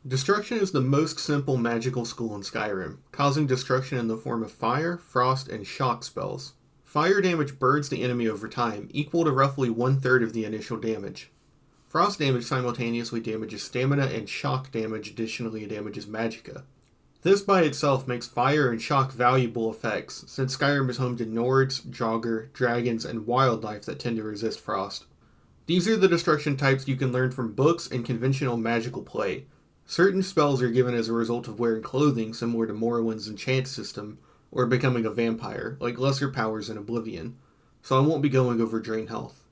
Destruction is the most simple magical school in Skyrim, causing destruction in the form of fire, frost, and shock spells. Fire damage burns the enemy over time, equal to roughly one-third of the initial damage. Frost damage simultaneously damages stamina, and shock damage additionally damages magicka. This by itself makes fire and shock valuable effects, since Skyrim is home to Nords, Jogger, dragons, and wildlife that tend to resist frost. These are the destruction types you can learn from books and conventional magical play. Certain spells are given as a result of wearing clothing similar to Morrowind's enchant system, or becoming a vampire, like lesser powers in Oblivion, so I won't be going over drain health.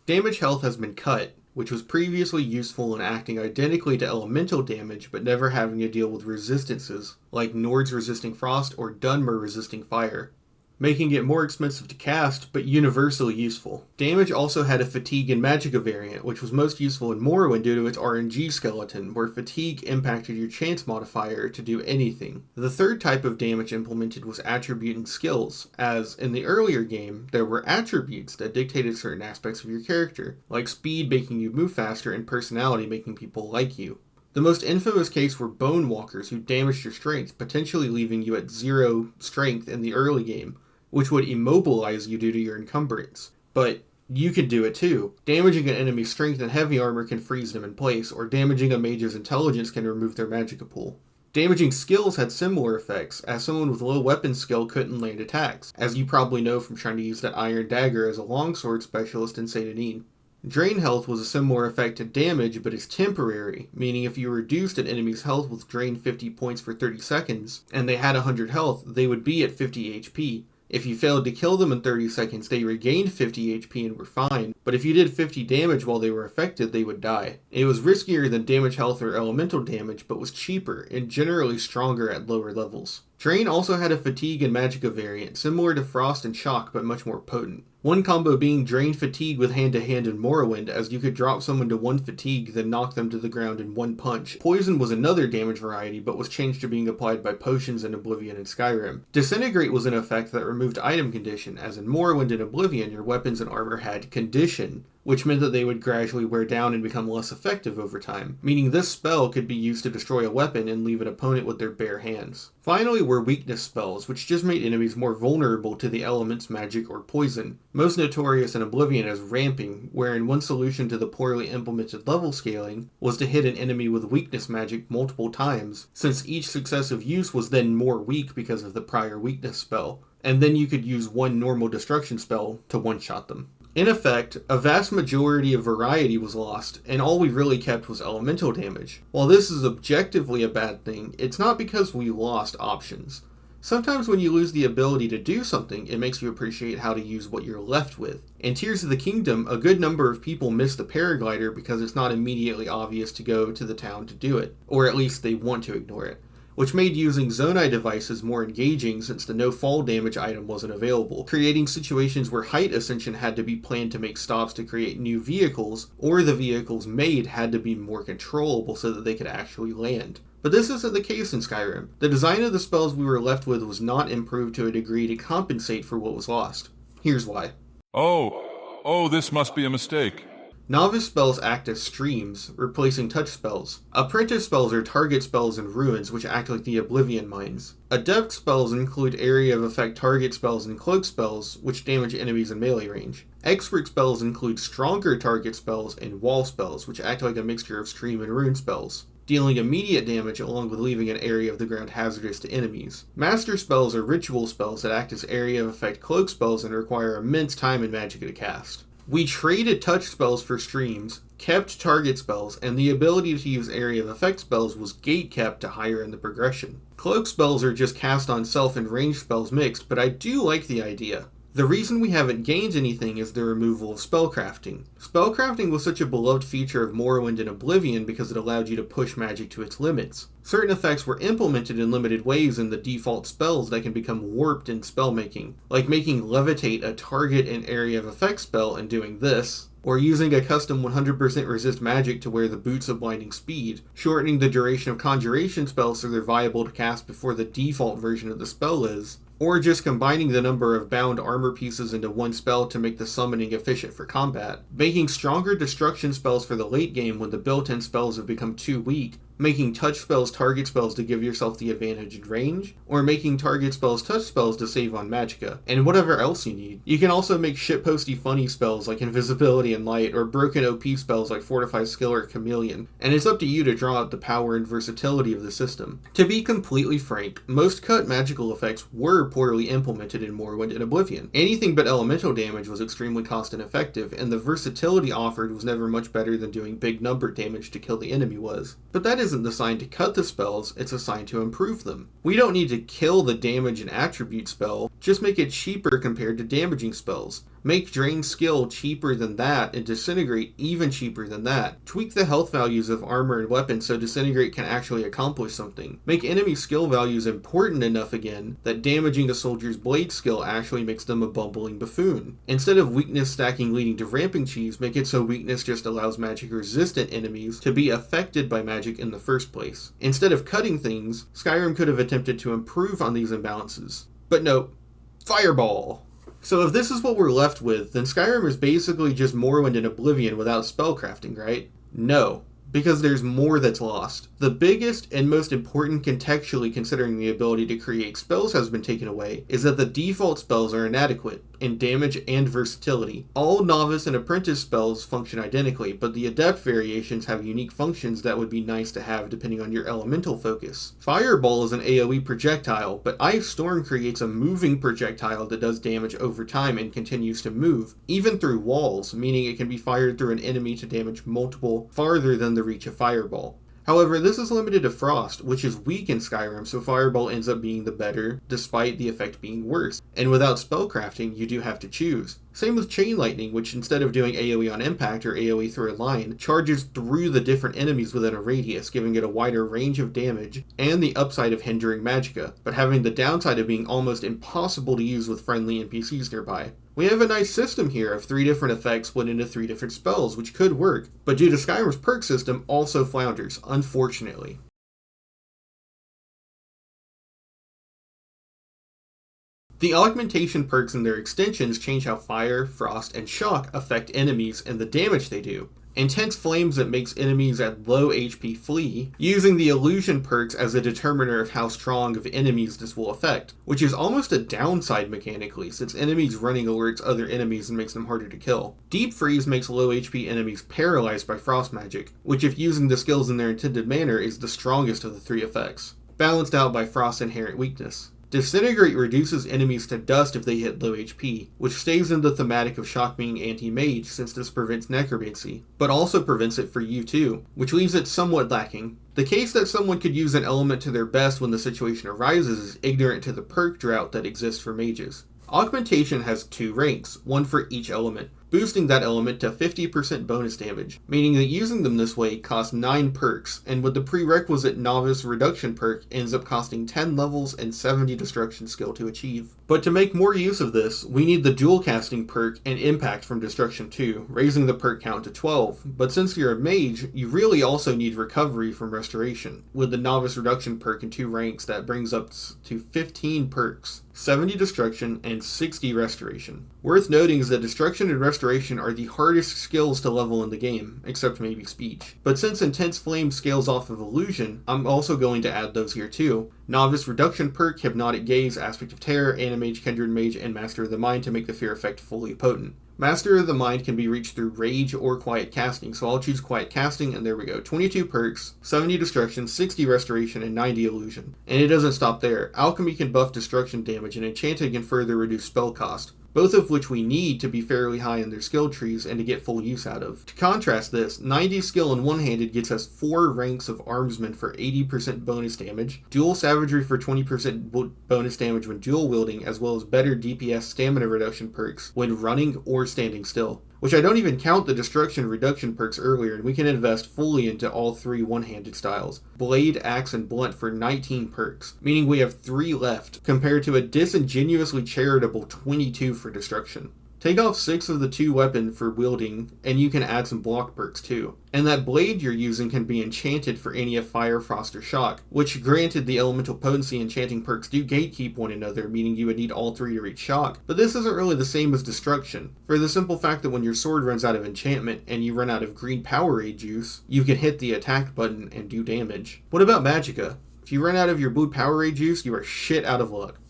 Damage health has been cut, which was previously useful in acting identically to elemental damage but never having to deal with resistances, like Nords resisting frost or Dunmer resisting fire, making it more expensive to cast, but universally useful. Damage also had a Fatigue and Magicka variant, which was most useful in Morrowind due to its RNG skeleton, where Fatigue impacted your chance modifier to do anything. The third type of damage implemented was attribute and skills, as, in the earlier game, there were attributes that dictated certain aspects of your character, like speed making you move faster and personality making people like you. The most infamous case were Bone Walkers, who damaged your strength, potentially leaving you at 0 strength in the early game, which would immobilize you due to your encumbrance. But you could do it too. Damaging an enemy's strength and heavy armor can freeze them in place, or damaging a mage's intelligence can remove their magicka pool. Damaging skills had similar effects, as someone with low weapon skill couldn't land attacks, as you probably know from trying to use that iron dagger as a longsword specialist in Saint Anine. Drain health was a similar effect to damage, but is temporary, meaning if you reduced an enemy's health with drain 50 points for 30 seconds, and they had 100 health, they would be at 50 HP. If you failed to kill them in 30 seconds, they regained 50 HP and were fine, but if you did 50 damage while they were affected, they would die. It was riskier than damage health or elemental damage, but was cheaper, and generally stronger at lower levels. Drain also had a Fatigue and Magicka variant, similar to Frost and Shock, but much more potent. One combo being Drain Fatigue with hand-to-hand in Morrowind, as you could drop someone to 1 Fatigue, then knock them to the ground in 1 punch. Poison was another damage variety, but was changed to being applied by potions in Oblivion and Skyrim. Disintegrate was an effect that removed item condition, as in Morrowind and Oblivion your weapons and armor had condition, which meant that they would gradually wear down and become less effective over time, meaning this spell could be used to destroy a weapon and leave an opponent with their bare hands. Finally were weakness spells, which just made enemies more vulnerable to the elements magic or poison, most notorious in Oblivion as ramping, wherein one solution to the poorly implemented level scaling was to hit an enemy with weakness magic multiple times, since each successive use was then more weak because of the prior weakness spell, and then you could use one normal destruction spell to one-shot them. In effect, a vast majority of variety was lost, and all we really kept was elemental damage. While this is objectively a bad thing, it's not because we lost options. Sometimes when you lose the ability to do something, it makes you appreciate how to use what you're left with. In Tears of the Kingdom, a good number of people miss the paraglider because it's not immediately obvious to go to the town to do it, or at least they want to ignore it, which made using Zonai devices more engaging since the no fall damage item wasn't available, creating situations where height ascension had to be planned to make stops to create new vehicles, or the vehicles made had to be more controllable so that they could actually land. But this isn't the case in Skyrim. The design of the spells we were left with was not improved to a degree to compensate for what was lost. Here's why. Oh, this must be a mistake. Novice spells act as streams, replacing touch spells. Apprentice spells are target spells in ruins, which act like the Oblivion mines. Adept spells include area of effect target spells and cloak spells, which damage enemies in melee range. Expert spells include stronger target spells and wall spells, which act like a mixture of stream and rune spells, dealing immediate damage along with leaving an area of the ground hazardous to enemies. Master spells are ritual spells that act as area of effect cloak spells and require immense time and magic to cast. We traded touch spells for streams, kept target spells, and the ability to use area of effect spells was gate kept to higher in the progression. Cloak spells are just cast on self and ranged spells mixed, but I do like the idea. The reason we haven't gained anything is the removal of spellcrafting. Spellcrafting was such a beloved feature of Morrowind and Oblivion because it allowed you to push magic to its limits. Certain effects were implemented in limited ways in the default spells that can become warped in spellmaking, like making Levitate a target and area of effect spell and doing this, or using a custom 100% resist magic to wear the Boots of Blinding Speed, shortening the duration of conjuration spells so they're viable to cast before the default version of the spell is, or just combining the number of bound armor pieces into one spell to make the summoning efficient for combat, making stronger destruction spells for the late game when the built-in spells have become too weak, making touch spells target spells to give yourself the advantage in range, or making target spells touch spells to save on magicka, and whatever else you need. You can also make shitposty funny spells like invisibility and light, or broken OP spells like fortify skill or chameleon, and it's up to you to draw out the power and versatility of the system. To be completely frank, most cut magical effects were poorly implemented in Morrowind and Oblivion. Anything but elemental damage was extremely cost ineffective, and the versatility offered was never much better than doing big number damage to kill the enemy was. But that isn't the sign to cut the spells, it's a sign to improve them. We don't need to kill the damage and attribute spell, just make it cheaper compared to damaging spells. Make Drain Skill cheaper than that, and Disintegrate even cheaper than that. Tweak the health values of armor and weapons so Disintegrate can actually accomplish something. Make enemy skill values important enough again that damaging a soldier's blade skill actually makes them a bumbling buffoon. Instead of weakness stacking leading to ramping cheese, make it so weakness just allows magic resistant enemies to be affected by magic in the first place. Instead of cutting things, Skyrim could have attempted to improve on these imbalances. But no, Fireball! So if this is what we're left with, then Skyrim is basically just Morrowind and Oblivion without spellcrafting, right? No, because there's more that's lost. The biggest and most important contextually considering the ability to create spells has been taken away is that the default spells are inadequate in damage and versatility. All novice and apprentice spells function identically, but the adept variations have unique functions that would be nice to have depending on your elemental focus. Fireball is an AoE projectile, but Ice Storm creates a moving projectile that does damage over time and continues to move, even through walls, meaning it can be fired through an enemy to damage multiple farther than the reach of Fireball. However, this is limited to Frost, which is weak in Skyrim, so Fireball ends up being the better, despite the effect being worse. And without spellcrafting, you do have to choose. Same with Chain Lightning, which instead of doing AoE on impact or AoE through a line, charges through the different enemies within a radius, giving it a wider range of damage, and the upside of hindering magicka, but having the downside of being almost impossible to use with friendly NPCs nearby. We have a nice system here of 3 different effects split into 3 different spells, which could work, but due to Skyrim's perk system, also flounders, unfortunately. The augmentation perks and their extensions change how fire, frost, and shock affect enemies and the damage they do. Intense Flames that makes enemies at low HP flee, using the illusion perks as a determiner of how strong of enemies this will affect, which is almost a downside mechanically, since enemies running alerts other enemies and makes them harder to kill. Deep Freeze makes low HP enemies paralyzed by frost magic, which if using the skills in their intended manner is the strongest of the 3 effects, balanced out by Frost's inherent weakness. Disintegrate reduces enemies to dust if they hit low HP, which stays in the thematic of Shock being anti-mage since this prevents necromancy, but also prevents it for you too, which leaves it somewhat lacking. The case that someone could use an element to their best when the situation arises is ignorant to the perk drought that exists for mages. Augmentation has 2 ranks, one for each element, boosting that element to 50% bonus damage, meaning that using them this way costs 9 perks, and with the prerequisite Novice Reduction perk ends up costing 10 levels and 70 Destruction skill to achieve. But to make more use of this, we need the Dual Casting perk and Impact from Destruction 2, raising the perk count to 12, but since you're a mage, you really also need Recovery from Restoration, with the Novice Reduction perk in 2 ranks that brings up to 15 perks. 70 Destruction, and 60 Restoration. Worth noting is that Destruction and Restoration are the hardest skills to level in the game, except maybe Speech. But since Intense Flame scales off of Illusion, I'm also going to add those here too. Novice Reduction perk, Hypnotic Gaze, Aspect of Terror, Animage, Kindred Mage, and Master of the Mind to make the fear effect fully potent. Master of the Mind can be reached through Rage or Quiet Casting, so I'll choose Quiet Casting, and there we go. 22 perks, 70 Destruction, 60 Restoration, and 90 Illusion. And it doesn't stop there. Alchemy can buff destruction damage, and Enchanting can further reduce spell cost, both of which we need to be fairly high in their skill trees and to get full use out of. To contrast this, 90 skill in one-handed gets us 4 ranks of Armsman for 80% bonus damage, Dual Savagery for 20% bonus damage when dual wielding, as well as better DPS stamina reduction perks when running or standing still. Which I don't even count the destruction reduction perks earlier, and we can invest fully into all 3 one-handed styles. Blade, Axe, and Blunt for 19 perks, meaning we have 3 left, compared to a disingenuously charitable 22 for destruction. Take off 6 of the 2 weapon for wielding, and you can add some block perks too. And that blade you're using can be enchanted for any of Fire, Frost, or Shock, which granted the elemental potency enchanting perks do gatekeep one another, meaning you would need all 3 to reach Shock, but this isn't really the same as Destruction, for the simple fact that when your sword runs out of enchantment and you run out of green Powerade juice, you can hit the attack button and do damage. What about Magicka? If you run out of your blue Powerade juice, you are shit out of luck.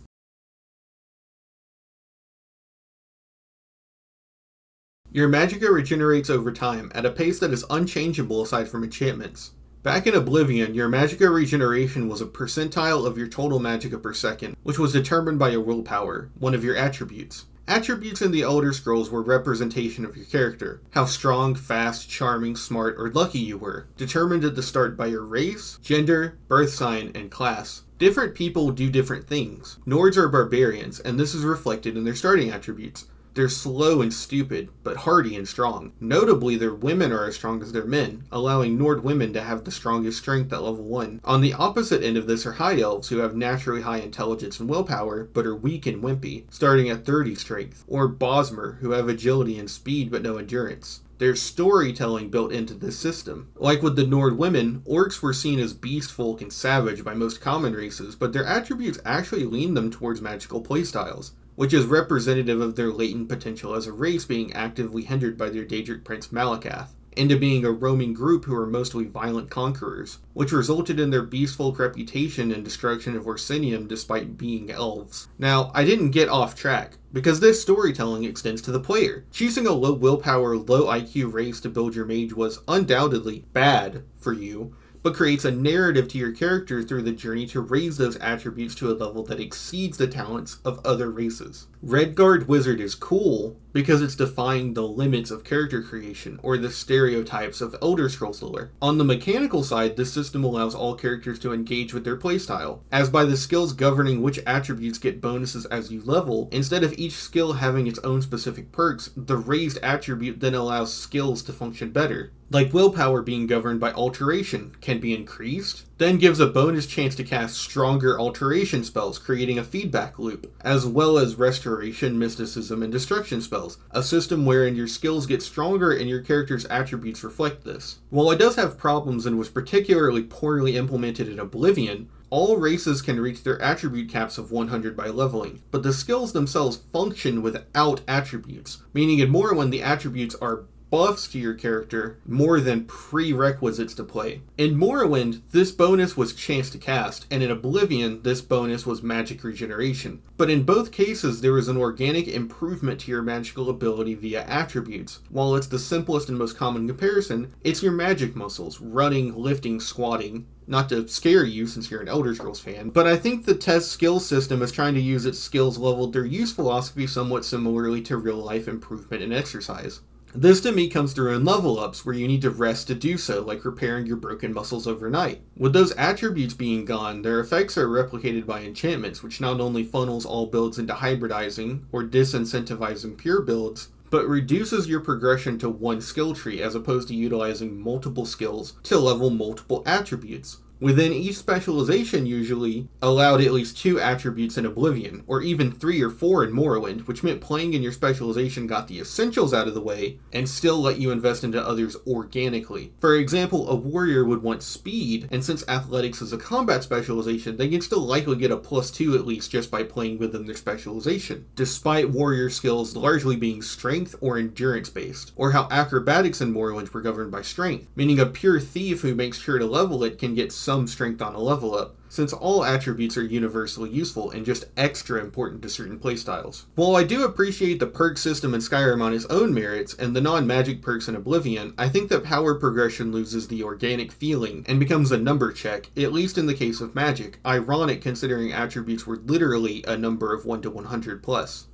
Your magicka regenerates over time at a pace that is unchangeable aside from enchantments. Back in Oblivion, your magicka regeneration was a percentile of your total magicka per second, which was determined by your willpower, one of your attributes. Attributes in the Elder Scrolls were representation of your character, how strong, fast, charming, smart, or lucky you were, determined at the start by your race, gender, birth sign, and class. Different people do different things. Nords are barbarians, and this is reflected in their starting attributes. They're slow and stupid, but hardy and strong. Notably, their women are as strong as their men, allowing Nord women to have the strongest strength at level 1. On the opposite end of this are High Elves, who have naturally high intelligence and willpower, but are weak and wimpy, starting at 30 strength. Or Bosmer, who have agility and speed but no endurance. There's storytelling built into this system. Like with the Nord women, orcs were seen as beast folk and savage by most common races, but their attributes actually lean them towards magical playstyles, which is representative of their latent potential as a race being actively hindered by their Daedric prince Malakath, into being a roaming group who are mostly violent conquerors, which resulted in their beastfolk reputation and destruction of Orsinium despite being elves. Now, I didn't get off track, because this storytelling extends to the player. Choosing a low willpower, low IQ race to build your mage was undoubtedly bad for you, but creates a narrative to your character through the journey to raise those attributes to a level that exceeds the talents of other races. Redguard Wizard is cool because it's defying the limits of character creation or the stereotypes of Elder Scrolls lore. On the mechanical side, this system allows all characters to engage with their playstyle, as by the skills governing which attributes get bonuses as you level, instead of each skill having its own specific perks, the raised attribute then allows skills to function better. Like willpower being governed by alteration, can be increased, then gives a bonus chance to cast stronger alteration spells, creating a feedback loop, as well as restoration, mysticism, and destruction spells, a system wherein your skills get stronger and your character's attributes reflect this. While it does have problems and was particularly poorly implemented in Oblivion, all races can reach their attribute caps of 100 by leveling, but the skills themselves function without attributes, meaning in Morrowind the attributes are buffs to your character more than prerequisites to play. In Morrowind, this bonus was chance to cast, and in Oblivion, this bonus was magic regeneration. But in both cases, there was an organic improvement to your magical ability via attributes. While it's the simplest and most common comparison, it's your magic muscles, running, lifting, squatting. Not to scare you since you're an Elder Scrolls fan, but I think the test skill system is trying to use its skills leveled through use philosophy somewhat similarly to real life improvement and exercise. This to me comes through in level ups where you need to rest to do so, like repairing your broken muscles overnight. With those attributes being gone, their effects are replicated by enchantments, which not only funnels all builds into hybridizing or disincentivizing pure builds, but reduces your progression to one skill tree as opposed to utilizing multiple skills to level multiple attributes. Within each specialization usually allowed at least 2 attributes in Oblivion, or even 3 or 4 in Morrowind, which meant playing in your specialization got the essentials out of the way and still let you invest into others organically. For example, a warrior would want speed, and since athletics is a combat specialization, they can still likely get a +2 at least just by playing within their specialization, despite warrior skills largely being strength or endurance based, or how acrobatics in Morrowind were governed by strength, meaning a pure thief who makes sure to level it can get some strength on a level up, since all attributes are universally useful and just extra important to certain playstyles. While I do appreciate the perk system in Skyrim on its own merits and the non-magic perks in Oblivion, I think that power progression loses the organic feeling and becomes a number check, at least in the case of magic, ironic considering attributes were literally a number of 1 to 100 plus.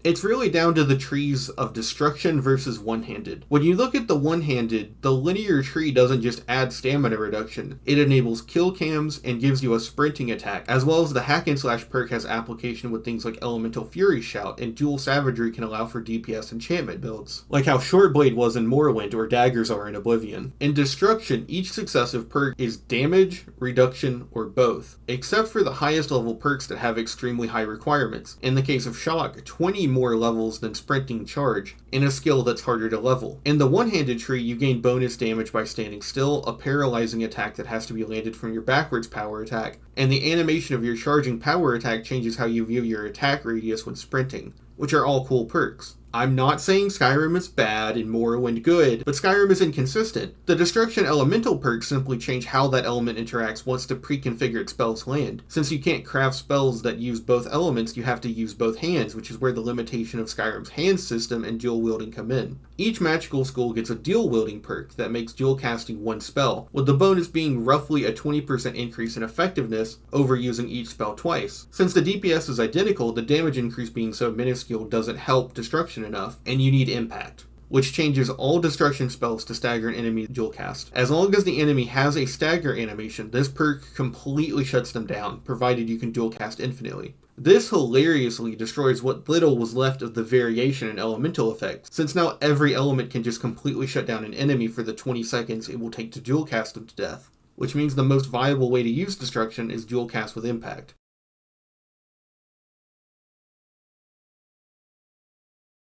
It's really down to the trees of destruction versus one-handed. When you look at the one-handed, the linear tree doesn't just add stamina reduction, it enables kill cams and gives you a sprinting attack, as well as the hack and slash perk has application with things like Elemental Fury Shout, and dual savagery can allow for DPS enchantment builds, like how Shortblade was in Morrowind or daggers are in Oblivion. In destruction, each successive perk is damage, reduction, or both, except for the highest level perks that have extremely high requirements. In the case of Shock, 20 more levels than Sprinting Charge, in a skill that's harder to level. In the one-handed tree, you gain bonus damage by standing still, a paralyzing attack that has to be landed from your backwards power attack, and the animation of your charging power attack changes how you view your attack radius when sprinting, which are all cool perks. I'm not saying Skyrim is bad and Morrowind good, but Skyrim is inconsistent. The Destruction Elemental perks simply change how that element interacts once the pre-configured spells land. Since you can't craft spells that use both elements, you have to use both hands, which is where the limitation of Skyrim's hand system and dual wielding come in. Each magical school gets a dual wielding perk that makes dual casting one spell, with the bonus being roughly a 20% increase in effectiveness over using each spell twice. Since the DPS is identical, the damage increase being so minuscule doesn't help destruction enough, and you need impact, which changes all destruction spells to stagger an enemy dual cast. As long as the enemy has a stagger animation, this perk completely shuts them down, provided you can dual cast infinitely. This hilariously destroys what little was left of the variation in elemental effects, since now every element can just completely shut down an enemy for the 20 seconds it will take to dual cast them to death, which means the most viable way to use destruction is dual cast with impact.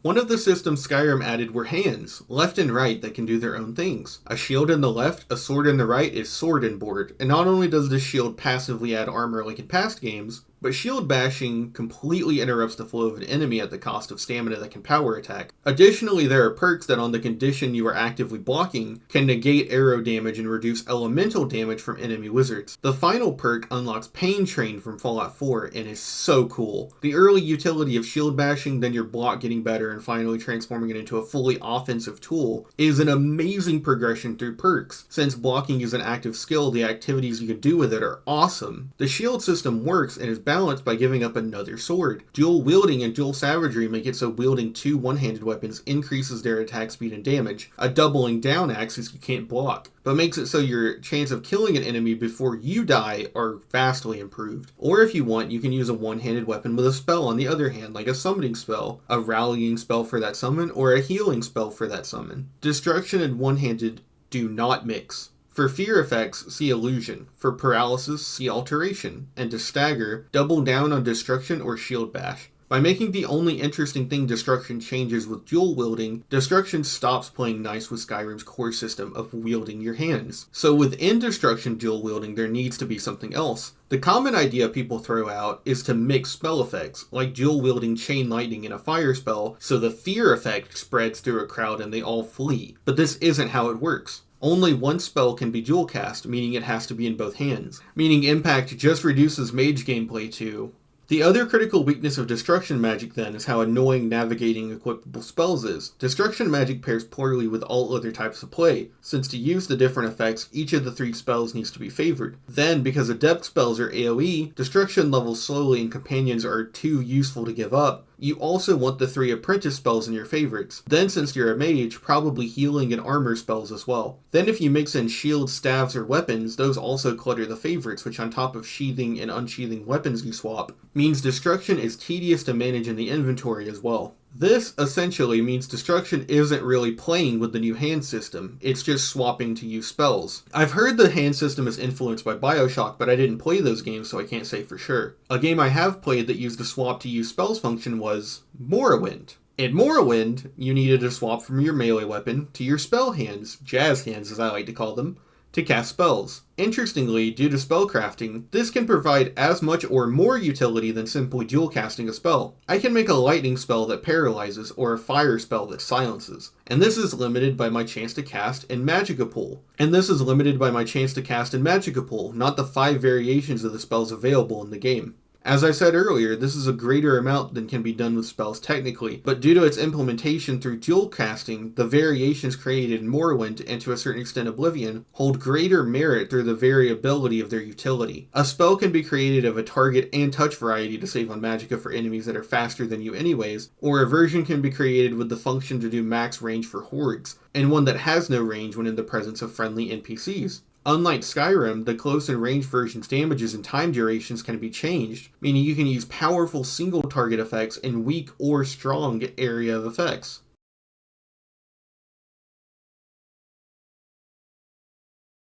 One of the systems Skyrim added were hands, left and right, that can do their own things. A shield in the left, a sword in the right is sword and board, and not only does this shield passively add armor like in past games, but shield bashing completely interrupts the flow of an enemy at the cost of stamina that can power attack. Additionally, there are perks that on the condition you are actively blocking can negate arrow damage and reduce elemental damage from enemy wizards. The final perk unlocks Pain Train from Fallout 4 and is so cool. The early utility of shield bashing, then your block getting better and finally transforming it into a fully offensive tool is an amazing progression through perks. Since blocking is an active skill, the activities you can do with it are awesome. The shield system works and is balanced by giving up another sword. Dual wielding and dual savagery make it so wielding two one-handed weapons increases their attack speed and damage. A doubling down axe is you can't block, but makes it so your chance of killing an enemy before you die are vastly improved. Or if you want, you can use a one-handed weapon with a spell on the other hand, like a summoning spell, a rallying spell for that summon, or a healing spell for that summon. Destruction and one-handed do not mix. For fear effects, see illusion. For paralysis, see alteration. And to stagger, double down on destruction or shield bash. By making the only interesting thing destruction changes with dual wielding, destruction stops playing nice with Skyrim's core system of wielding your hands. So within destruction dual wielding, there needs to be something else. The common idea people throw out is to mix spell effects, like dual wielding chain lightning in a fire spell, so the fear effect spreads through a crowd and they all flee. But this isn't how it works. Only one spell can be dual cast, meaning it has to be in both hands. Meaning impact just reduces mage gameplay too. The other critical weakness of destruction magic then is how annoying navigating equipable spells is. Destruction magic pairs poorly with all other types of play, since to use the different effects, each of the three spells needs to be favored. Then, because adept spells are AoE, destruction levels slowly and companions are too useful to give up, you also want the three apprentice spells in your favorites. Then since you're a mage, probably healing and armor spells as well. Then if you mix in shields, staves, or weapons, those also clutter the favorites, which on top of sheathing and unsheathing weapons you swap, means destruction is tedious to manage in the inventory as well. This essentially means destruction isn't really playing with the new hand system, it's just swapping to use spells. I've heard the hand system is influenced by BioShock, but I didn't play those games so I can't say for sure. A game I have played that used the swap to use spells function was Morrowind. In Morrowind, you needed to swap from your melee weapon to your spell hands, jazz hands as I like to call them, to cast spells. Interestingly, due to spellcrafting, this can provide as much or more utility than simply dual casting a spell. I can make a lightning spell that paralyzes or a fire spell that silences, and this is limited by my chance to cast in Magicka Pool. And this is limited by my chance to cast in Magicka Pool, not the 5 variations of the spells available in the game. As I said earlier, this is a greater amount than can be done with spells technically, but due to its implementation through dual casting, the variations created in Morrowind, and to a certain extent Oblivion, hold greater merit through the variability of their utility. A spell can be created of a target and touch variety to save on magicka for enemies that are faster than you anyways, or a version can be created with the function to do max range for hordes, and one that has no range when in the presence of friendly NPCs. Unlike Skyrim, the close and range version's damages and time durations can be changed, meaning you can use powerful single target effects in weak or strong area of effects.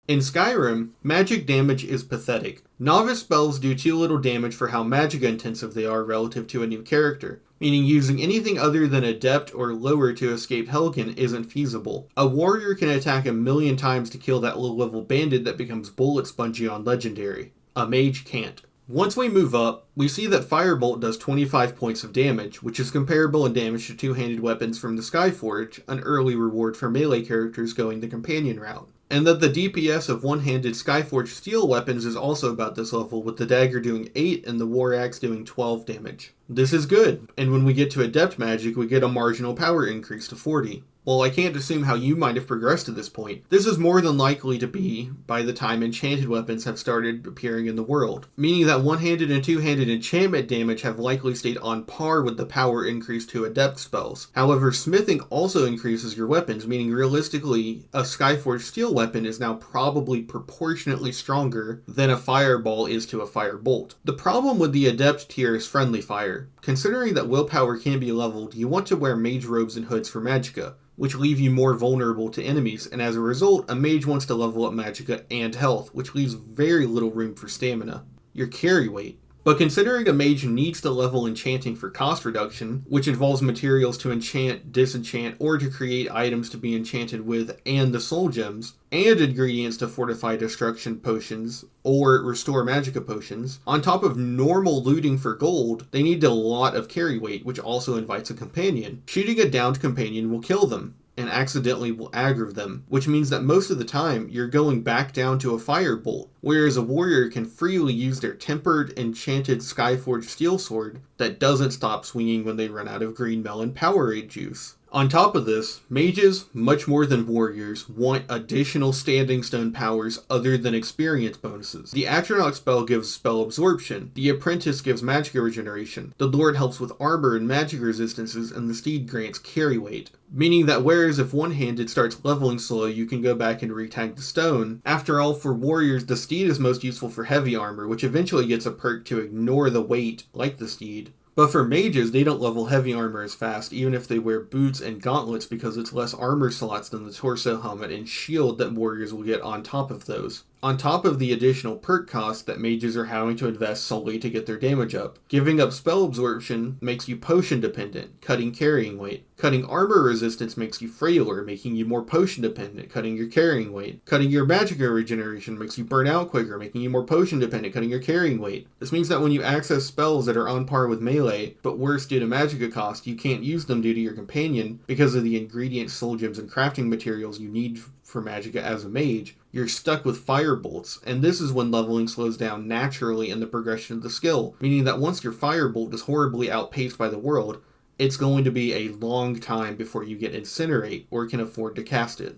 In Skyrim, magic damage is pathetic. Novice spells do too little damage for how magicka intensive they are relative to a new character, meaning using anything other than Adept or lower to escape Helgen isn't feasible. A warrior can attack 1,000,000 times to kill that low-level bandit that becomes bullet spongy on Legendary. A mage can't. Once we move up, we see that Firebolt does 25 points of damage, which is comparable in damage to two-handed weapons from the Skyforge, an early reward for melee characters going the companion route. And that the DPS of one-handed Skyforge steel weapons is also about this level, with the dagger doing 8 and the war axe doing 12 damage. This is good, and when we get to Adept magic, we get a marginal power increase to 40. While I can't assume how you might have progressed to this point, this is more than likely to be by the time enchanted weapons have started appearing in the world, meaning that one-handed and two-handed enchantment damage have likely stayed on par with the power increase to Adept spells. However, smithing also increases your weapons, meaning realistically, a Skyforge steel weapon is now probably proportionately stronger than a fireball is to a firebolt. The problem with the Adept tier is friendly fire. Considering that willpower can be leveled, you want to wear mage robes and hoods for magicka, which leave you more vulnerable to enemies, and as a result, a mage wants to level up magicka and health, which leaves very little room for stamina. Your carry weight. But considering a mage needs to level enchanting for cost reduction, which involves materials to enchant, disenchant, or to create items to be enchanted with and the soul gems, and ingredients to fortify destruction potions or restore magicka potions, on top of normal looting for gold, they need a lot of carry weight, which also invites a companion. Shooting a downed companion will kill them, and accidentally will aggro them, which means that most of the time you're going back down to a firebolt, whereas a warrior can freely use their tempered, enchanted Skyforge steel sword that doesn't stop swinging when they run out of green melon Powerade juice. On top of this, mages, much more than warriors, want additional standing stone powers other than experience bonuses. The Atronach spell gives spell absorption, the Apprentice gives magic regeneration, the Lord helps with armor and magic resistances, and the Steed grants carry weight. Meaning that whereas if one-handed starts leveling slow, you can go back and retag the stone. After all, for warriors, the Steed is most useful for heavy armor, which eventually gets a perk to ignore the weight, like the Steed. But for mages, they don't level heavy armor as fast, even if they wear boots and gauntlets, because it's less armor slots than the torso helmet and shield that warriors will get on top of those. On top of the additional perk cost that mages are having to invest solely to get their damage up. Giving up spell absorption makes you potion dependent, cutting carrying weight. Cutting armor resistance makes you frailer, making you more potion dependent, cutting your carrying weight. Cutting your magicka regeneration makes you burn out quicker, making you more potion dependent, cutting your carrying weight. This means that when you access spells that are on par with melee, but worse due to magicka cost, you can't use them due to your companion because of the ingredients, soul gems, and crafting materials you need for magicka as a mage. You're stuck with firebolts, and this is when leveling slows down naturally in the progression of the skill, meaning that once your firebolt is horribly outpaced by the world, it's going to be a long time before you get Incinerate or can afford to cast it.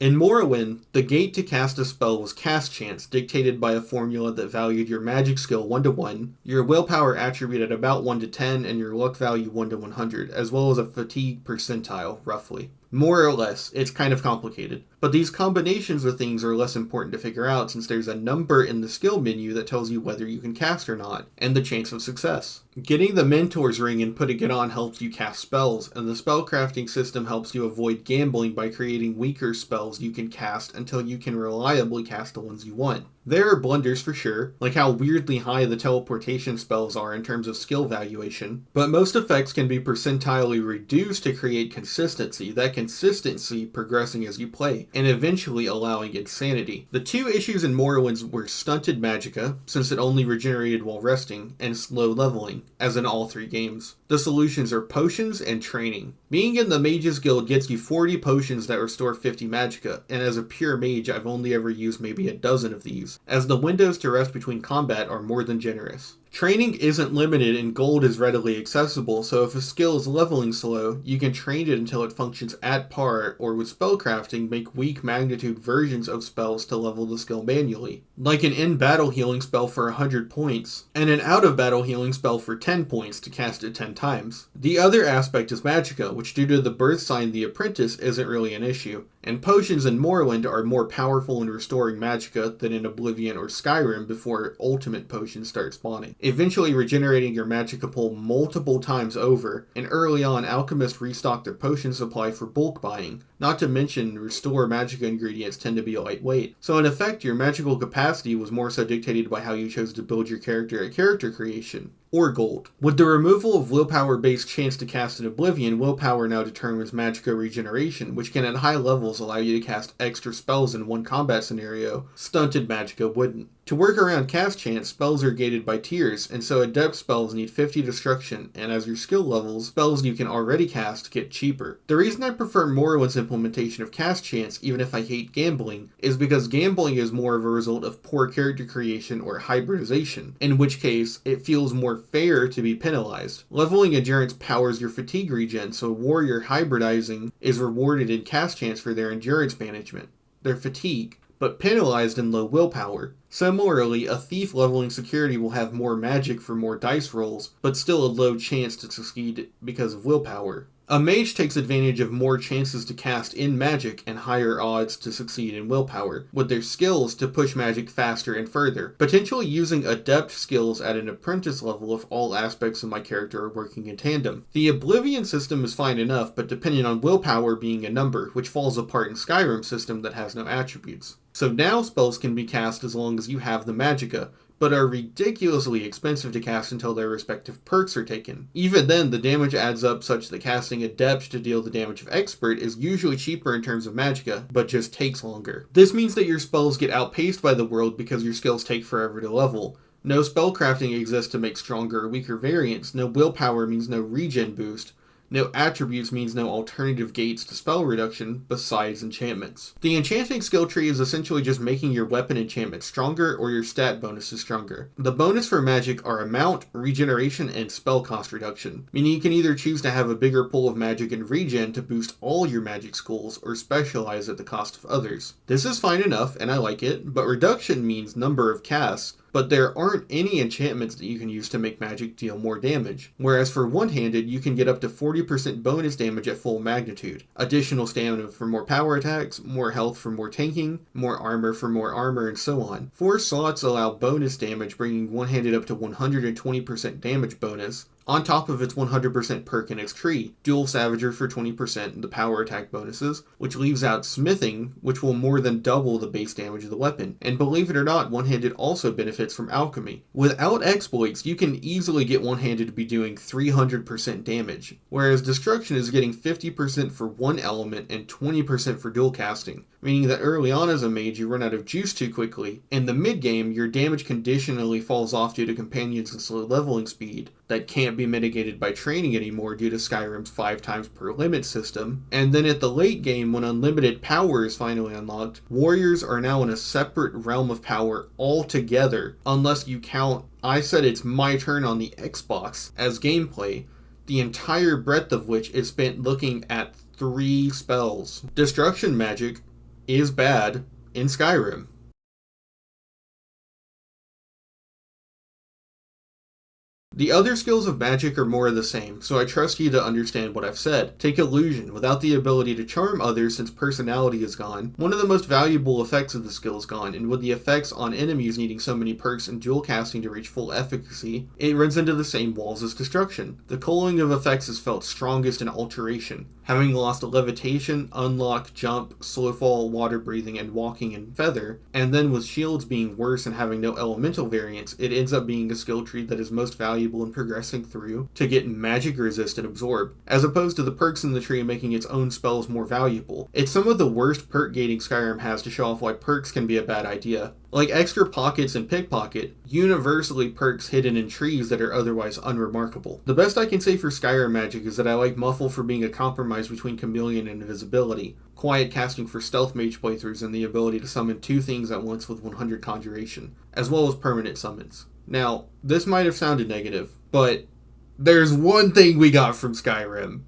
In Morrowind, the gate to cast a spell was cast chance, dictated by a formula that valued your magic skill 1 to 1, your willpower attribute at about 1 to 10, and your luck value 1 to 100, as well as a fatigue percentile, roughly. More or less, it's kind of complicated. But these combinations of things are less important to figure out since there's a number in the skill menu that tells you whether you can cast or not, and the chance of success. Getting the Mentor's Ring and putting it on helps you cast spells, and the spellcrafting system helps you avoid gambling by creating weaker spells you can cast until you can reliably cast the ones you want. There are blunders for sure, like how weirdly high the teleportation spells are in terms of skill valuation, but most effects can be percentilely reduced to create consistency, that consistency progressing as you play, and eventually allowing insanity. The two issues in Morrowind's were stunted magicka, since it only regenerated while resting, and slow leveling, as in all three games. The solutions are potions and training. Being in the Mages Guild gets you 40 potions that restore 50 magicka, and as a pure mage I've only ever used maybe a dozen of these, as the windows to rest between combat are more than generous. Training isn't limited and gold is readily accessible, so if a skill is leveling slow, you can train it until it functions at par, or with spellcrafting, make weak magnitude versions of spells to level the skill manually. Like an in-battle healing spell for 100 points, and an out-of-battle healing spell for 10 points to cast it 10 times. The other aspect is magicka, which due to the birth sign The Apprentice isn't really an issue, and potions in Morrowind are more powerful in restoring magicka than in Oblivion or Skyrim before ultimate potions start spawning, eventually regenerating your magicka pool multiple times over, and early on alchemists restock their potion supply for bulk buying, not to mention restore magicka ingredients tend to be lightweight, so in effect your magical capacity was more so dictated by how you chose to build your character at character creation. Or gold. With the removal of willpower-based chance to cast in Oblivion, willpower now determines magicka regeneration, which can at high levels allow you to cast extra spells in one combat scenario, stunted magicka wouldn't. To work around cast chance, spells are gated by tiers, and so adept spells need 50 destruction, and as your skill levels, spells you can already cast get cheaper. The reason I prefer Morrowind's implementation of cast chance, even if I hate gambling, is because gambling is more of a result of poor character creation or hybridization, in which case, it feels more fair to be penalized. Leveling endurance powers your fatigue regen, so warrior hybridizing is rewarded in cast chance for their endurance management, their fatigue, but penalized in low willpower. Similarly, a thief leveling security will have more magic for more dice rolls, but still a low chance to succeed because of willpower. A mage takes advantage of more chances to cast in magic and higher odds to succeed in willpower, with their skills to push magic faster and further, potentially using adept skills at an apprentice level if all aspects of my character are working in tandem. The Oblivion system is fine enough, but depending on willpower being a number, which falls apart in Skyrim system that has no attributes. So now spells can be cast as long as you have the magicka, but are ridiculously expensive to cast until their respective perks are taken. Even then, the damage adds up such that casting Adept to deal the damage of Expert is usually cheaper in terms of magicka, but just takes longer. This means that your spells get outpaced by the world because your skills take forever to level. No spellcrafting exists to make stronger or weaker variants, no willpower means no regen boost, no attributes means no alternative gates to spell reduction besides enchantments. The enchanting skill tree is essentially just making your weapon enchantment stronger or your stat bonuses stronger. The bonus for magic are amount, regeneration, and spell cost reduction, meaning you can either choose to have a bigger pool of magic and regen to boost all your magic schools or specialize at the cost of others. This is fine enough and I like it, but reduction means number of casts, but there aren't any enchantments that you can use to make magic deal more damage. Whereas for one-handed, you can get up to 40% bonus damage at full magnitude, additional stamina for more power attacks, more health for more tanking, more armor for more armor, and so on. 4 slots allow bonus damage, bringing one-handed up to 120% damage bonus, on top of its 100% perk in its tree, Dual Savager for 20% in the power attack bonuses, which leaves out Smithing, which will more than double the base damage of the weapon. And believe it or not, one-handed also benefits from Alchemy. Without exploits, you can easily get one-handed to be doing 300% damage, whereas Destruction is getting 50% for one element and 20% for dual casting, meaning that early on as a mage you run out of juice too quickly. In the mid-game, your damage conditionally falls off due to companions and slow leveling speed that can't be mitigated by training anymore due to Skyrim's 5 times per limit system. And then at the late game, when unlimited power is finally unlocked, warriors are now in a separate realm of power altogether, unless you count I Said It's My Turn on the Xbox as gameplay, the entire breadth of which is spent looking at 3 spells. Destruction magic is bad in Skyrim. The other skills of magic are more of the same, so I trust you to understand what I've said. Take illusion. Without the ability to charm others since personality is gone, one of the most valuable effects of the skill is gone, and with the effects on enemies needing so many perks and dual casting to reach full efficacy, it runs into the same walls as destruction. The culling of effects is felt strongest in alteration. Having lost levitation, unlock, jump, slow fall, water breathing, and walking and feather, and then with shields being worse and having no elemental variants, it ends up being a skill tree that is most valuable in progressing through to get magic resist and absorb, as opposed to the perks in the tree making its own spells more valuable. It's some of the worst perk gating Skyrim has to show off why perks can be a bad idea. Like extra pockets and pickpocket, universally perks hidden in trees that are otherwise unremarkable. The best I can say for Skyrim magic is that I like Muffle for being a compromise between chameleon and invisibility, quiet casting for stealth mage playthroughs, and the ability to summon 2 things at once with 100 conjuration, as well as permanent summons. Now, this might have sounded negative, but there's one thing we got from Skyrim.